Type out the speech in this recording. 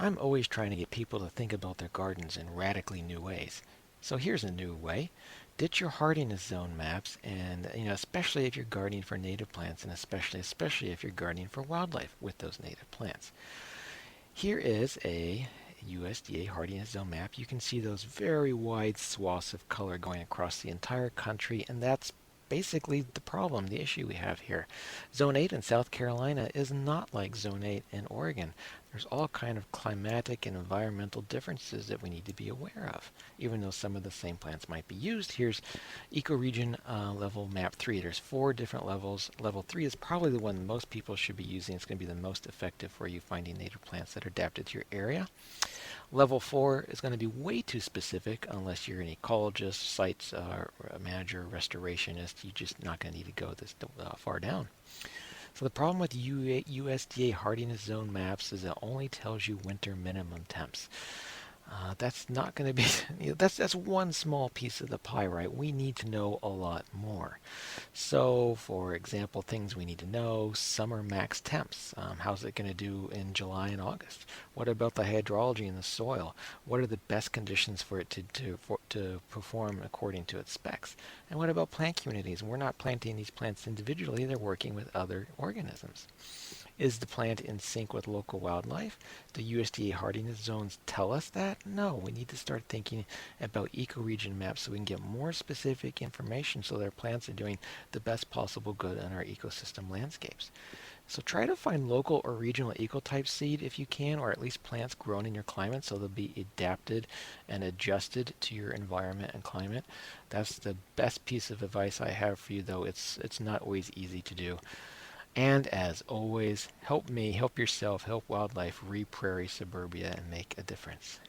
I'm always trying to get people to think about their gardens in radically new ways. So here's a new way. Ditch your hardiness zone maps and especially if you're gardening for native plants and especially if you're gardening for wildlife with those native plants. Here is a USDA hardiness zone map. You can see those very wide swaths of color going across the entire country, and that's basically the problem, the issue we have here. Zone 8 in South Carolina is not like Zone 8 in Oregon. There's all kind of climatic and environmental differences that we need to be aware of, even though some of the same plants might be used. Here's ecoregion level map 3. There's 4 different levels. Level 3 is probably the one most people should be using. It's going to be the most effective for you finding native plants that are adapted to your area. Level 4 is going to be way too specific unless you're an ecologist, sites manager, restorationist. You're just not going to need to go this far down. So the problem with USDA hardiness zone maps is it only tells you winter minimum temps. That's not going to be, that's one small piece of the pie, right? We need to know a lot more. So, for example, things we need to know: summer max temps. How's it going to do in July and August? What about the hydrology in the soil? What are the best conditions for it to perform according to its specs? And what about plant communities? We're not planting these plants individually; they're working with other organisms. Is the plant in sync with local wildlife? The USDA hardiness zones tell us that? No, we need to start thinking about ecoregion maps so we can get more specific information so that our plants are doing the best possible good on our ecosystem landscapes. So try to find local or regional ecotype seed if you can, or at least plants grown in your climate so they'll be adapted and adjusted to your environment and climate. That's the best piece of advice I have for you, though it's not always easy to do. And as always, help me, help yourself, help wildlife re-prairie suburbia and make a difference.